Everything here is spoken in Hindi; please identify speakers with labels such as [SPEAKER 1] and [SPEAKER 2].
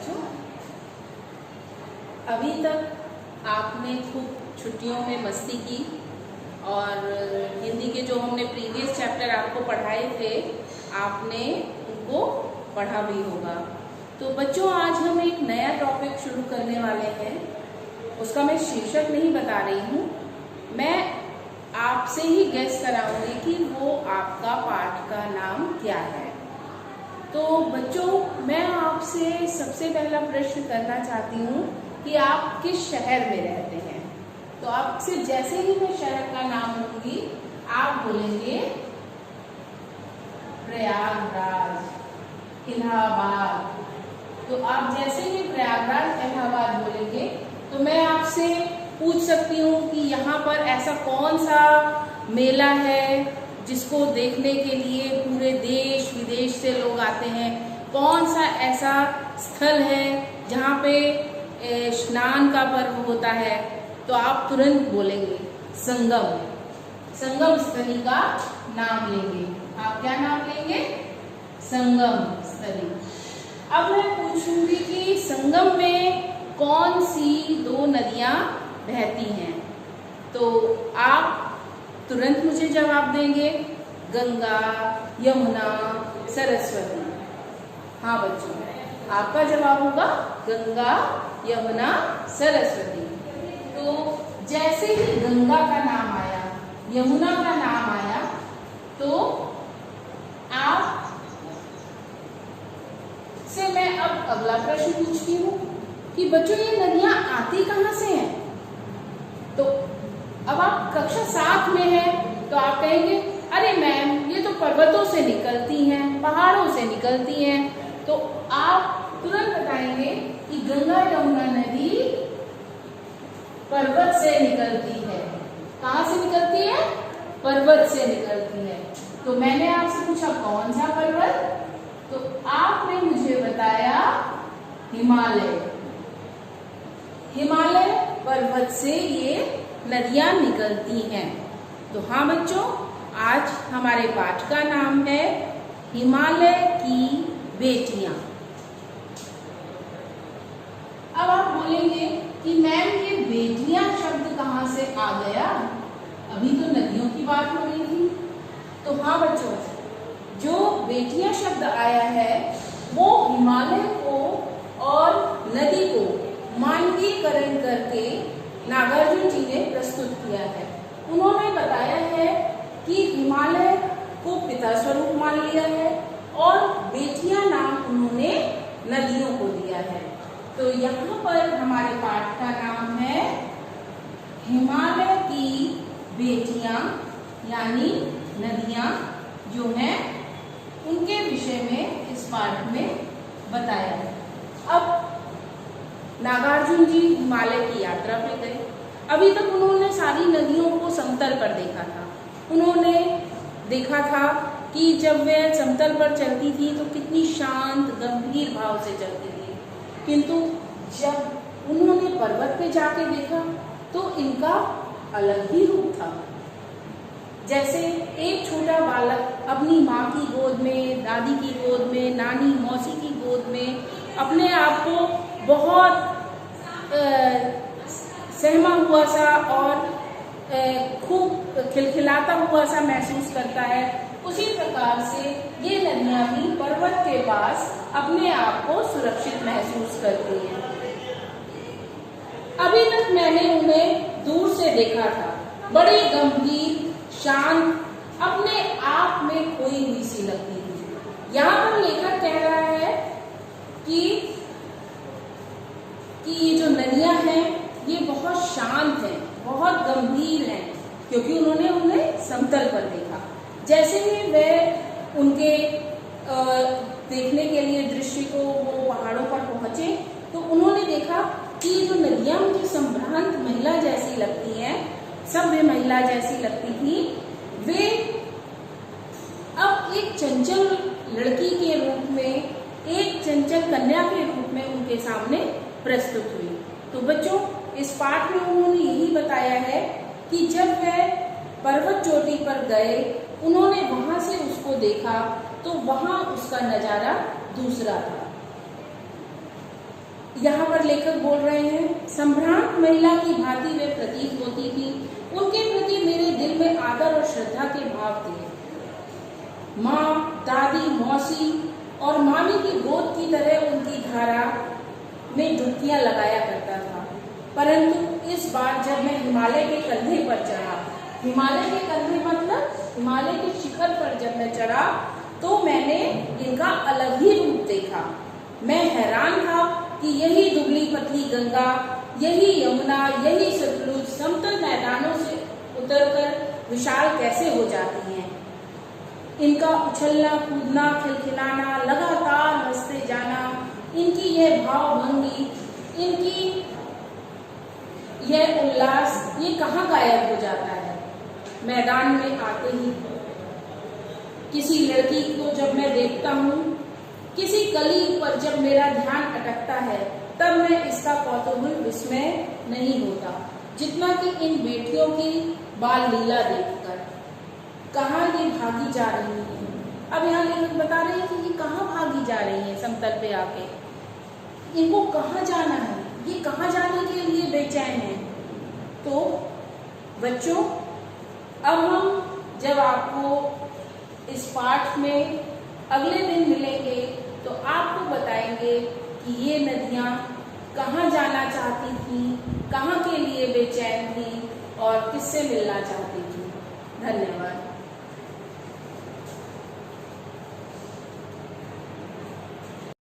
[SPEAKER 1] बच्चों, अभी तक आपने खूब छुट्टियों में मस्ती की और हिंदी के जो हमने प्रीवियस चैप्टर आपको पढ़ाए थे आपने उनको पढ़ा भी होगा। तो बच्चों, आज हम एक नया टॉपिक शुरू करने वाले हैं। उसका मैं शीर्षक नहीं बता रही हूँ, मैं आपसे ही गेस कराऊंगी कि वो आपका पाठ का नाम क्या है। तो बच्चों, मैं आपसे सबसे पहला प्रश्न करना चाहती हूँ कि आप किस शहर में रहते हैं। तो आपसे जैसे ही मैं शहर का नाम लूंगी आप बोलेंगे प्रयागराज, इलाहाबाद। तो आप जैसे ही प्रयागराज, इलाहाबाद बोलेंगे तो मैं आपसे पूछ सकती हूँ कि यहाँ पर ऐसा कौन सा मेला है जिसको देखने के लिए पूरे देश विदेश से लोग आते हैं। कौन सा ऐसा स्थल है जहाँ पे स्नान का पर्व होता है। तो आप तुरंत बोलेंगे संगम, संगम स्थली का नाम लेंगे। आप क्या नाम लेंगे? संगम स्थली। अब मैं पूछूंगी कि संगम में कौन सी दो नदियां बहती हैं। तो आप तुरंत मुझे जवाब देंगे गंगा, यमुना, सरस्वती। हाँ बच्चों, आपका जवाब होगा गंगा, यमुना, सरस्वती। तो जैसे ही गंगा का नाम आया, यमुना का नाम आया, तो आप से मैं अब अगला प्रश्न पूछती हूँ कि बच्चों ये नदियां आती कहाँ से हैं। तो अब आप कक्षा 7 में हैं तो आप कहेंगे अरे मैम ये तो पर्वतों से निकलती हैं, पहाड़ों से निकलती हैं। तो आप तुरंत बताएंगे कि गंगा यमुना नदी पर्वत से निकलती है। कहाँ से निकलती है? पर्वत से निकलती है। तो मैंने आपसे पूछा कौन सा पर्वत, तो आपने मुझे बताया हिमालय। हिमालय पर्वत से ये नदियां निकलती हैं। तो हाँ बच्चों, आज हमारे पाठ का नाम है हिमालय की बेटियां। अब आप बोलेंगे कि मैम ये बेटियां शब्द कहाँ से आ गया, अभी तो नदियों की बात हो रही थी। तो हाँ बच्चों, जो बेटियां शब्द आया है वो हिमालय को और नदी को मानवीकरण करके नागार्जुन जी ने प्रस्तुत किया है। उन्होंने बताया है कि हिमालय को पिता स्वरूप मान लिया है और बेटियां नाम उन्होंने नदियों को दिया है। तो यहाँ पर हमारे पाठ का नाम है हिमालय की बेटियां, यानी नदियां जो हैं उनके विषय में इस पाठ में बताया है। अब नागार्जुन जी हिमालय की यात्रा पे गए। अभी तक उन्होंने सारी नदियों को समतल पर देखा था। उन्होंने देखा था कि जब वह समतल पर चलती थी तो कितनी शांत गंभीर भाव से चलती थी, किंतु जब उन्होंने पर्वत पे जाके देखा तो इनका अलग ही रूप था। जैसे एक छोटा बालक अपनी माँ की गोद में, दादी की गोद में, नानी मौसी की गोद में अपने आप को बहुत सहमा हुआ सा और खूब खिलखिलाता हुआ सा महसूस करता है, उसी प्रकार से ये नदियां भी पर्वत के पास अपने आप को सुरक्षित महसूस करती हैं। अभी तक मैंने उन्हें दूर से देखा था, बड़ी गंभीर, शांत, अपने आप में खोई हुई सी लगती थी। यहाँ पर लेखक कह रहा है कि ये जो नदियां हैं ये बहुत शांत हैं, बहुत गंभीर हैं, क्योंकि उन्होंने उन्हें समतल पर देखा। जैसे ही वे उनके देखने के लिए दृश्य को वो पहाड़ों पर पहुंचे तो उन्होंने देखा कि ये जो नदियां मुझे संभ्रांत महिला जैसी लगती हैं, सभ्य महिला जैसी लगती थी, वे अब एक चंचल लड़की के रूप में, एक चंचल कन्या के रूप में उनके सामने प्रस्तुत हुई। तो बच्चों, इस पाठ में उन्होंने यही बताया है कि जब वह पर्वत चोटी पर गए, उन्होंने वहां से उसको देखा तो वहां उसका नजारा दूसरा था। यहाँ पर लेखक बोल रहे हैं, संभ्रांत महिला की भांति वे प्रतीत होती थी। उनके प्रति मेरे दिल में आदर और श्रद्धा के भाव थे। माँ, दादी, मौसी और मामी की गोद की तरह उनकी धारा में डुबकियां लगाया करता था। परंतु इस बार जब मैं हिमालय के कंधे पर चढ़ा, हिमालय के कंधे मतलब हिमालय के शिखर पर जब मैं चढ़ा, तो मैंने इनका अलग ही रूप देखा। मैं हैरान था कि यही दुबली पतली गंगा, यही यमुना, यही सतलुज समतल मैदानों से उतरकर विशाल कैसे हो जाती हैं। इनका उछलना कूदना, खिलखिलाना, लगातार हंसते जाना, इनकी यह भावभंगी, इनकी यह उल्लास, ये कहाँ गायब हो जाता है। मैदान में आते ही किसी लड़की को जब मैं देखता हूँ, किसी कली पर जब मेरा ध्यान अटकता है, तब मैं इसका कौतूहल विस्मय नहीं होता जितना कि इन बेटियों की बाल लीला देखकर। कहाँ ये भागी जा रही है। अब यहाँ लेखक बता रहे हैं कि ये कहाँ भागी जा रही है, समतल पे आके इनको कहाँ जाना है, ये कहाँ जाने के लिए बेचैन है। तो बच्चों, अब हम जब आपको इस पाठ में अगले दिन मिलेंगे तो आपको बताएंगे कि ये नदियाँ कहाँ जाना चाहती थी, कहाँ के लिए बेचैन थी और किससे मिलना चाहती थी। धन्यवाद।